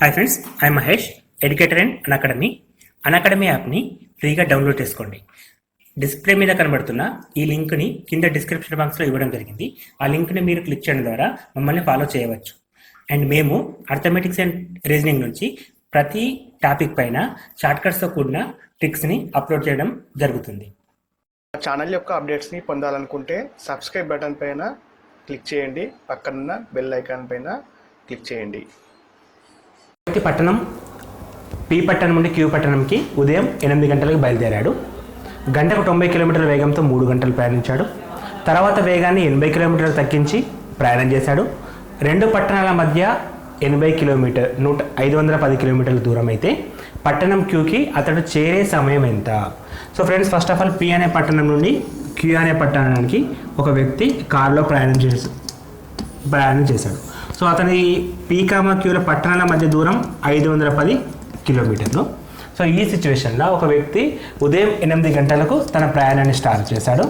Hi friends, I Mahesh, educator and Unacademy యాప్ని ఫ్రీగా download చేసుకోండి. డిస్ప్లే మీద కనబడుతున్న ఈ లింక్ని కింద డిస్క్రిప్షన్ బాక్స్లో ఇవ్వడం జరిగింది. ఆ లింక్ని మీరు క్లిక్ చేయడం ద్వారా మమ్మల్ని ఫాలో చేయవచ్చు. అండ్ మేము అర్థమెటిక్స్ అండ్ రీజనింగ్ నుంచి ప్రతి టాపిక్ పైన షార్ట్కట్స్తో కూడిన ట్రిక్స్ని అప్లోడ్ చేయడం జరుగుతుంది. ఛానల్ యొక్క అప్డేట్స్ని పొందాలనుకుంటే సబ్స్క్రైబ్ బటన్ పైన క్లిక్ చేయండి, పక్కనున్న బెల్ ఐకాన్ పైన క్లిక్ చేయండి. పట్టణం పి పట్టణం నుండి క్యూ పట్టణంకి ఉదయం 8 గంటలకు బయలుదేరాడు. గంటకు 90 కిలోమీటర్ల వేగంతో 3 గంటలు ప్రయాణించాడు. తర్వాత వేగాన్ని 80 కిలోమీటర్లు తగ్గించి ప్రయాణం చేశాడు. 2 పట్టణాల మధ్య 510 కిలోమీటర్ల దూరం అయితే పట్టణం క్యూకి అతడు చేరే సమయం ఎంత? So friends, first of all P అనే పట్టణం నుండి క్యూ అనే పట్టణానికి ఒక వ్యక్తి కారులో ప్రయాణం చేశాడు. సో అతని పి క్యూల పట్టణాల మధ్య దూరం 510 కిలోమీటర్లు. సో ఈ సిచ్యువేషన్లో ఒక వ్యక్తి ఉదయం 8 గంటలకు తన ప్రయాణాన్ని స్టార్ట్ చేశాడు.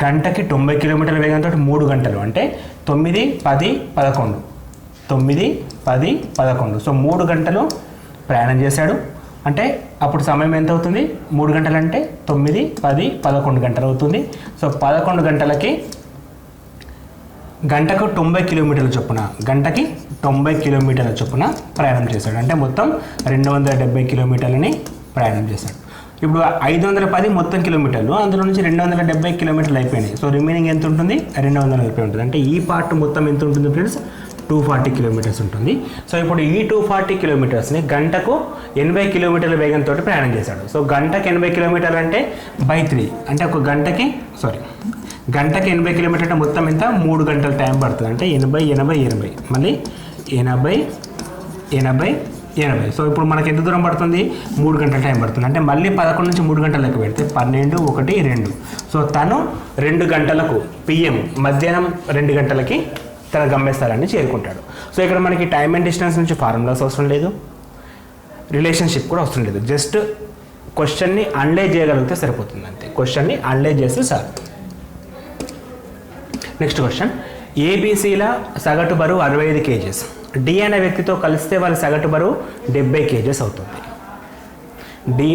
గంటకి 90 కిలోమీటర్ల వేగంతో 3 గంటలు అంటే 9, 10, 11 9, 10, 11 సో 3 గంటలు ప్రయాణం చేశాడు. అంటే అప్పుడు సమయం ఎంత అవుతుంది? 3 గంటలు అంటే 9, 10, 11 గంటలు అవుతుంది. సో 11 గంటలకి గంటకు 90 కిలోమీటర్ల చొప్పున ప్రయాణం చేశాడు. అంటే మొత్తం 270 కిలోమీటర్లని ప్రయాణం చేశాడు. ఇప్పుడు 510 మొత్తం కిలోమీటర్లు, అందులో నుంచి 270 కిలోమీటర్లు అయిపోయినాయి. సో రిమైనింగ్ ఎంత ఉంటుంది? 240 ఉంటుంది. అంటే ఈ పార్ట్ మొత్తం ఎంత ఉంటుంది ఫ్రెండ్స్? 240 కిలోమీటర్స్ ఉంటుంది. సో ఇప్పుడు ఈ 240 కిలోమీటర్స్ని గంటకు 80 కిలోమీటర్ల వేగంతో ప్రయాణం చేశాడు. సో గంటకి 80 కిలోమీటర్లు అంటే by 3 అంటే ఒక గంటకి 80 కిలోమీటర్ అంటే మొత్తం ఎంత? 3 గంటల టైం పడుతుంది. అంటే 80, 80, 80 మళ్ళీ 80, 80, 80. సో ఇప్పుడు మనకి ఎంత దూరం పడుతుంది? 3 గంటల టైం పడుతుంది. అంటే మళ్ళీ 11 నుంచి 3 గంటల లెక్క పెడితే 12, 1, 2. సో తను 2 గంటలకు PM మధ్యాహ్నం 2 గంటలకి తన గమ్యస్థలాన్ని చేరుకుంటాడు. సో ఇక్కడ మనకి టైమ్ అండ్ డిస్టెన్స్ నుంచి ఫార్ములాస్ అవసరం లేదు, రిలేషన్షిప్ కూడా అవసరం లేదు. జస్ట్ క్వశ్చన్ని అనలైజ్ చేయగలిగితే సరిపోతుంది అంతే. క్వశ్చన్ని అనలైజ్ చేస్తే సార్. నెక్స్ట్ క్వశ్చన్, ఏబీసీల సగటు బరువు 65 కేజెస్. డి అనే వ్యక్తితో కలిస్తే వాళ్ళ సగటు బరువు 70 కేజెస్ అవుతుంది. డి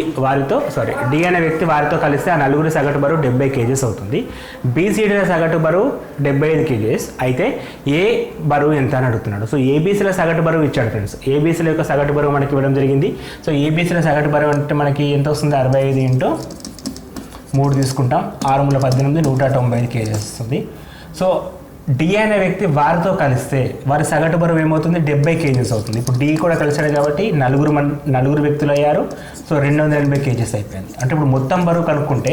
అనే వ్యక్తి వారితో కలిస్తే ఆ నలుగురి సగటు బరువు 70 కేజెస్ అవుతుంది. బీసీడీల సగటు బరువు 75 కేజెస్ అయితే ఏ బరువు ఎంత అని అడుగుతున్నాడు. సో ఏబీసీల సగటు బరువు ఇచ్చాడు ఫ్రెండ్స్. ఏబీసీల యొక్క సగటు బరువు మనకి ఇవ్వడం జరిగింది. సో ఏబీసీల సగటు బరువు అంటే మనకి ఎంత వస్తుంది? 65 ఇంటూ 3 తీసుకుంటాం, 6 × 18 195 కేజెస్ వస్తుంది. సో డి అనే వ్యక్తి వారితో కలిస్తే వారి సగటు బరువు ఏమవుతుంది? 70 కేజెస్ అవుతుంది. ఇప్పుడు డి కూడా కలిసాడు కాబట్టి నలుగురు వ్యక్తులు అయ్యారు. సో 280 కేజెస్ అయిపోయింది. అంటే ఇప్పుడు మొత్తం బరువు కనుక్కుంటే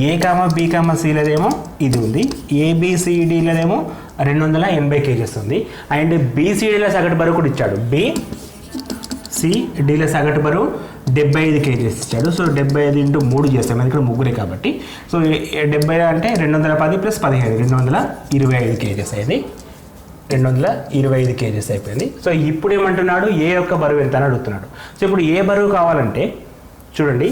ఏ బి సిలదేమో ఇది ఉంది, ఏబిసిడిలదేమో 280 కేజెస్ ఉంది. అండ్ బీసీడీల సగటు బరువు కూడా ఇచ్చాడు. బీసీడీల సగటు బరువు 75 కేజెస్ ఇచ్చాడు. సో 75 ఇంటూ 3 చేస్తాం, ఎందుకంటే ముగ్గురే కాబట్టి. సో 70 అంటే 210 + 15 225 కేజెస్ అయింది. 225 కేజెస్ అయిపోయింది. సో ఇప్పుడు ఏమంటున్నాడు? ఏ యొక్క బరువు ఎంత అని అడుగుతున్నాడు. సో ఇప్పుడు ఏ బరువు కావాలంటే చూడండి,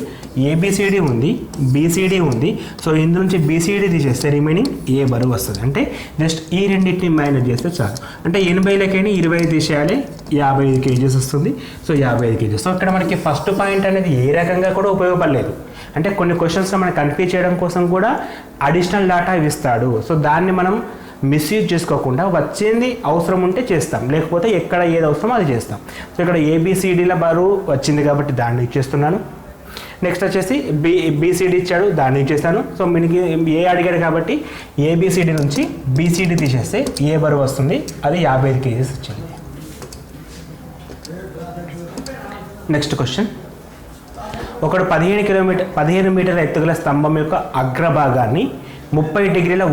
ఏబిసిడి ఉంది, బీసీడీ ఉంది. సో ఇందు నుంచి బీసీడీ తీసేస్తే రిమైనింగ్ ఏ బరువు వస్తుంది. అంటే జస్ట్ ఈ రెండింటిని మైనస్ చేస్తే చాలు. అంటే 80లకైనా 25 తీసేయాలి, 55 కేజెస్ వస్తుంది. So 55 kgs. సో ఇక్కడ మనకి ఫస్ట్ పాయింట్ అనేది ఏ రకంగా కూడా ఉపయోగపడలేదు. అంటే కొన్ని క్వశ్చన్స్లో మనం కన్ఫ్యూజ్ చేయడం కోసం కూడా అడిషనల్ డాటా ఇస్తాడు. సో దాన్ని మనం మిస్యూజ్ చేసుకోకుండా వచ్చింది అవసరం ఉంటే చేస్తాం, లేకపోతే ఎక్కడ ఏది అవసరమో అది చేస్తాం. సో ఇక్కడ ఏబిసిడీల బరువు వచ్చింది కాబట్టి దాన్ని ఇచ్చేస్తున్నాను. నెక్స్ట్ వచ్చేసి బీసీడీ ఇచ్చాడు, దాన్ని ఇచ్చేస్తాను. సో మనకి ఏ అడిగాడు కాబట్టి ఏబిసిడి నుంచి బీసీడీ తీసేస్తే ఏ బరువు వస్తుంది? అది 55 కేజెస్ వచ్చింది. నెక్స్ట్ క్వశ్చన్, ఒకడు 15 మీటర్ల ఎత్తుగల స్తంభం యొక్క అగ్రభాగాన్ని 30 డిగ్రీల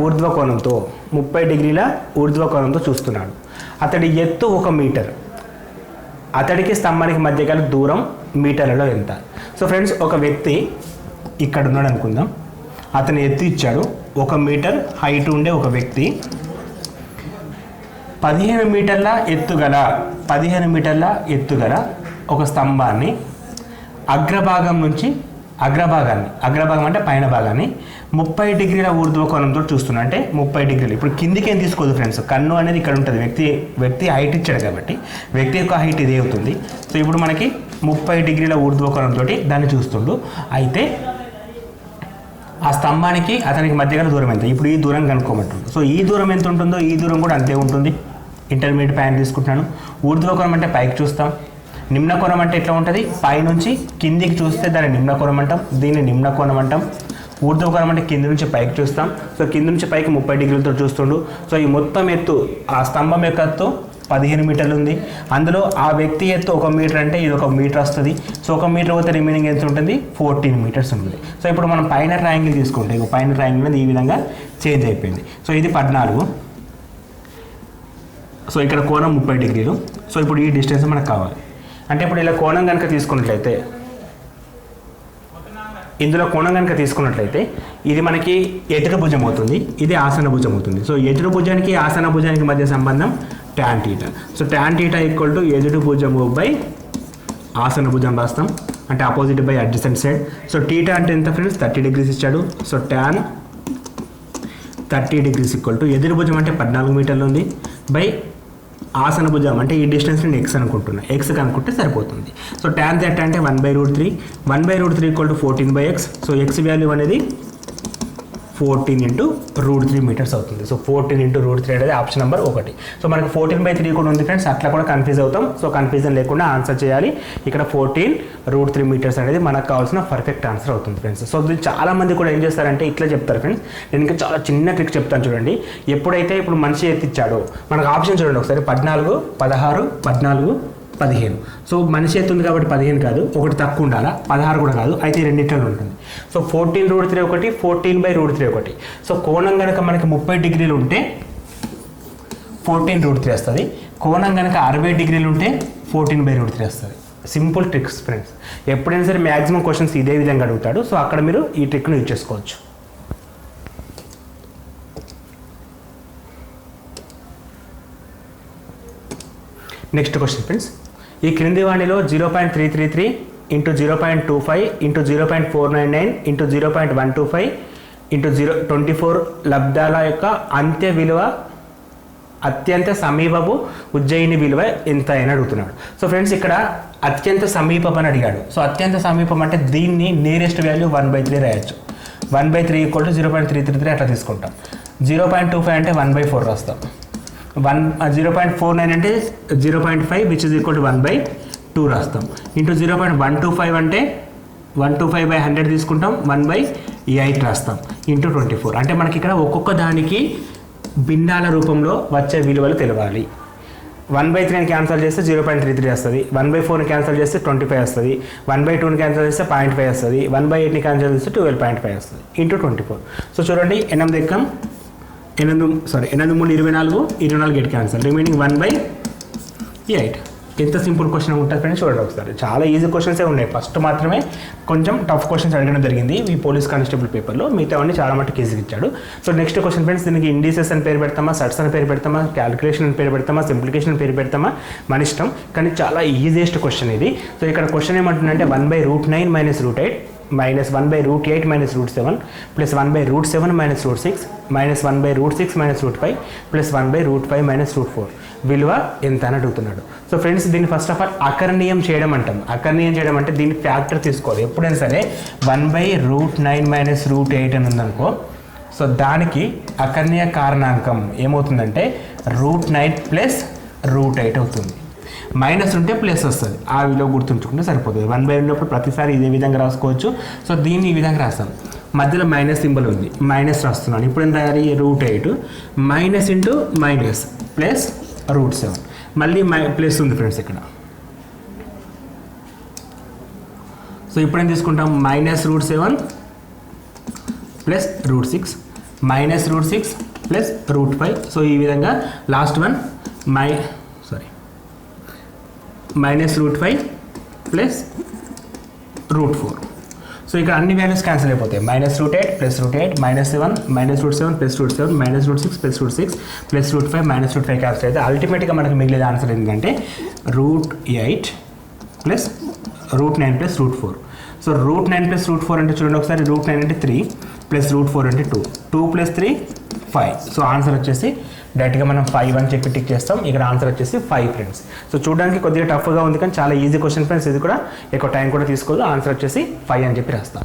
ఊర్ధ్వకోణంతో చూస్తున్నాడు. అతడి ఎత్తు 1 మీటర్. అతడికి స్తంభానికి మధ్య గల దూరం మీటర్లలో ఎంత? సో ఫ్రెండ్స్, ఒక వ్యక్తి ఇక్కడ ఉన్నాడు అనుకుందాం. అతని ఎత్తు ఇచ్చాడు 1 మీటర్ హైట్ ఉండే ఒక వ్యక్తి 15 మీటర్ల ఎత్తుగల ఒక స్తంభాన్ని అగ్రభాగం నుంచి అగ్రభాగం అంటే పైన భాగాన్ని 30 డిగ్రీల ఊర్ధ్వ కోణంతో చూస్తున్నా, అంటే 30 డిగ్రీలు. ఇప్పుడు కిందికి ఏం తీసుకోదు ఫ్రెండ్స్, కన్ను అనేది ఇక్కడ ఉంటుంది. వ్యక్తి హైట్ ఇచ్చాడు కాబట్టి వ్యక్తి యొక్క హైట్ ఇదే అవుతుంది. సో ఇప్పుడు మనకి 30 డిగ్రీల ఊర్ధ్వ కోణంతో దాన్ని చూస్తుండు. అయితే ఆ స్తంభానికి అతనికి మధ్య గల దూరం ఎంత, ఇప్పుడు ఈ దూరం కనుక్కోమంటుంది. సో ఈ దూరం ఎంత ఉంటుందో ఈ దూరం కూడా అంతే ఉంటుంది. ఇంటర్మీడియట్ పాయింట్ తీసుకుంటున్నాను. ఊర్ధ్వ కోణం అంటే పైకి చూస్తాం, నిమ్న కోణం అంటే ఎట్లా ఉంటుంది, పైనుంచి కిందికి చూస్తే దాన్ని నిమ్న కోణం అంటాం, దీన్ని నిమ్న కోణం అంటాం. ఊర్ధ్వ కోణం అంటే కింది నుంచి పైకి చూస్తాం. సో కింది నుంచి పైకి 30 డిగ్రీలతో చూస్తుండు. సో ఈ మొత్తం ఎత్తు, ఆ స్తంభం యొక్క ఎత్తు 15 మీటర్లు ఉంది. అందులో ఆ వ్యక్తి ఎత్తు 1 మీటర్ అంటే ఇది 1 మీటర్ వస్తుంది. సో 1 మీటర్ పోతే రిమైనింగ్ ఎంత ఉంటుంది, 14 మీటర్స్ ఉంటుంది. సో ఇప్పుడు మనం పైన ట్రయాంగిల్ తీసుకుంటే పైన ట్రయాంగిల్ అనేది ఈ విధంగా చేంజ్ అయిపోయింది. సో ఇది 14. సో ఇక్కడ కోణం 30 డిగ్రీలు. సో ఇప్పుడు ఈ డిస్టెన్స్ మనకు కావాలి. అంటే ఇప్పుడు ఇలా కోణం కనుక తీసుకున్నట్లయితే, ఇందులో కోణం కనుక తీసుకున్నట్లయితే ఇది మనకి ఎదురు భుజం అవుతుంది, ఇది ఆసన భుజం అవుతుంది. సో ఎదురు భుజానికి ఆసన భుజానికి మధ్య సంబంధం tan θ. So tan θ equal to ఎదురు భుజము బై ఆసన భుజం రాస్తాం, అంటే opposite by adjacent side. So θ అంటే ఎంత ఫ్రెండ్స్, 30 డిగ్రీస్ ఇచ్చాడు. So tan 30 degrees equal to ఎదురు భుజం అంటే 14 మీటర్లు ఉంది బై ఆసన భుజం అంటే ఈ డిస్టెన్స్ నేను ఎక్స్ అనుకుంటున్నా, ఎక్స్ కనుక్కుంటే సరిపోతుంది. సో tan θ అంటే 1/√3, 1/√3 equal to 14/x. So X value అనేది 14 × √3 మీటర్స్ అవుతుంది. సో 14 × √3 అనేది ఆప్షన్ నెంబర్ 1. సో మనకు 14/3 కూడా ఉంది ఫ్రెండ్స్, అట్లా కూడా కన్ఫ్యూజ్ అవుతాం. సో కన్ఫ్యూజన్ లేకుండా ఆన్సర్ చేయాలి. ఇక్కడ 14 √3 మీటర్స్ అనేది మనకు కావాల్సిన పర్ఫెక్ట్ ఆన్సర్ అవుతుంది ఫ్రెండ్స్. సో చాలా మంది కూడా ఏం చేస్తారంటే ఇట్లా చెప్తారు ఫ్రెండ్స్. నేను ఇంకా చాలా చిన్న ట్రిక్ చెప్తాను చూడండి. ఎప్పుడైతే ఇప్పుడు మనిషి ఎత్తిచ్చాడో మనకు ఆప్షన్ చూడండి ఒకసారి, 14, 16, 14, 15. సో మనిషి ఎత్తు ఉంది కాబట్టి 15 కాదు, ఒకటి తక్కువ ఉండాలా, 16 కూడా కాదు, అయితే రెండింటిలో ఉంటుంది. సో 14/√3 ఒకటి, 14/√3 ఒకటి. సో కోణం కనుక మనకి 30 డిగ్రీలు ఉంటే 14/√3 వస్తుంది. కోణం కనుక 60 డిగ్రీలు ఉంటే 14/√3 వస్తుంది. Simple tricks friends. ఎప్పుడైనా సరే మ్యాక్సిమం క్వశ్చన్స్ ఇదే విధంగా అడుగుతాడు. సో అక్కడ మీరు ఈ ట్రిక్ను యూజ్ చేసుకోవచ్చు. నెక్స్ట్ క్వశ్చన్ ఫ్రెండ్స్, ఈ క్రింది వాణిలో 0.333 × 0.25 × 0.499 × 0.125 × 0.24 లబ్ధాల యొక్క అంత్య విలువ అత్యంత సమీపపు ఉజ్జయిని విలువ ఎంత అని అడుగుతున్నాడు. సో ఫ్రెండ్స్ ఇక్కడ అత్యంత సమీపం అని అడిగాడు. సో అత్యంత సమీపం అంటే దీన్ని నియరెస్ట్ వాల్యూ 1/3 రాయొచ్చు. 1/3 = 0.333 అట్లా తీసుకుంటాం. 0.25 అంటే 1/4 రాస్తాం. 0.49 అంటే 0.5 which is equal to 1/2 రాస్తాం. ఇంటూ 0.125 అంటే 125/100 తీసుకుంటాం, 1/8 రాస్తాం. ఇంటూ 24 అంటే మనకి ఇక్కడ ఒక్కొక్క దానికి భిన్నాల రూపంలో వచ్చే విలువలు తెలవాలి. 1/3ని క్యాన్సల్ చేస్తే 0.33 వస్తుంది, 1/4ని క్యాన్సల్ చేస్తే 25 వస్తుంది, 1/2ని క్యాన్సల్ చేస్తే 0.5 వస్తుంది, 1/8ని క్యాన్సల్ చేస్తే 12.5 వస్తుంది. ఇంటూ 24. సో చూడండి 8 ఎక్కం 8 3 24, 24 8 క్యాన్సల్, రిమైనింగ్ 1/8. ఎంత సింపుల్ క్వశ్చన్ ఉంటుంది ఫ్రెండ్స్, చూడండి ఒకసారి. చాలా ఈజీ క్వశ్చన్సే ఉన్నాయి. ఫస్ట్ మాత్రమే కొంచెం టఫ్ క్వశ్చన్స్ అడగడం జరిగింది ఈ పోలీస్ కానిస్టేబుల్ పేపర్లో, మిగతావన్నీ చాలా మటుకు ఈజీగా ఇచ్చాడు. సో నెక్స్ట్ క్వశ్చన్ ఫ్రెండ్స్, దీనికి ఇండిసెస్ అని పేరు పెడతామా, సట్స్ అని పేరు పెడతామా, క్యాలిక్యులేషన్ అని పేరు పెడతామా, సింప్లికేషన్ అని పేరు పెడతామా, మన ఇష్టం. కానీ చాలా ఈజియెస్ట్ క్వశ్చన్ ఇది. సో ఇక్కడ క్వశ్చన్ ఏమంటుందంటే 1/√9 - √8 -1/√8 - √7 ప్లస్ 1/√7 - √6 -1/√6 - √5 ప్లస్ 1/√5 - √4 విలువ ఎంత అని అడుగుతున్నాడు. సో ఫ్రెండ్స్ దీన్ని ఫస్ట్ ఆఫ్ ఆల్ అకర్ణీయం చేయడం అంటాం. అకర్ణీయం చేయడం అంటే దీన్ని ఫ్యాక్టర్ తీసుకోవాలి. ఎప్పుడైనా సరే 1/√9 - √8 అని ఉందనుకో, సో దానికి అకర్ణీయ కారణాంకం ఏమవుతుందంటే √9 + √8 అవుతుంది. మైనస్ ఉంటే ప్లస్ వస్తుంది, ఆ విలువ గుర్తుంచుకుంటే సరిపోతుంది. 1/, ఉన్నప్పుడు ప్రతిసారి ఇదే విధంగా రాసుకోవచ్చు. సో దీన్ని ఈ విధంగా రాస్తాం, మధ్యలో మైనస్ సింబల్ ఉంది, మైనస్ రాస్తున్నాను. ఇప్పుడు ఏం రాయాలి, √8 మైనస్ ఇంటూ మైనస్ ప్లస్ √7, మళ్ళీ ప్లస్ ఉంది ఫ్రెండ్స్ ఇక్కడ. సో ఇప్పుడు ఏం తీసుకుంటాం, -√7 ప్లస్ √6 -√6 ప్లస్ √5. సో ఈ విధంగా లాస్ట్ వన్ -√5 ప్లస్ √4. సో ఇక్కడ అన్ని వాల్యూస్ క్యాన్సిల్ అయిపోతాయి. -√8 plus √8 -7 -√7 plus √7 -√6 plus √6 plus √5 -√5 cancel అయితే అల్టిమేట్గా మనకి మిగిలిన ఆన్సర్ ఏంటంటే √8 ప్లస్ √9 ప్లస్ √4. సో సో √9 + √4 అంటే చూడండి ఒకసారి, √9 అంటే 3 + √4 అంటే 2, 2 + 3 5. సో ఆన్సర్ వచ్చేసి డైరెక్ట్గా మనం 5 అని చెప్పి టిక్ చేస్తాం. ఇక్కడ ఆన్సర్ వచ్చేసి 5 ఫ్రెండ్స్. సో చూడడానికి కొద్దిగా టఫ్గా ఉంది కానీ చాలా ఈజీ క్వశ్చన్ ఫ్రెండ్స్. ఇది కూడా ఎక్కువ టైం కూడా తీసుకోదు. ఆన్సర్ వచ్చేసి 5 అని చెప్పి రాస్తాం.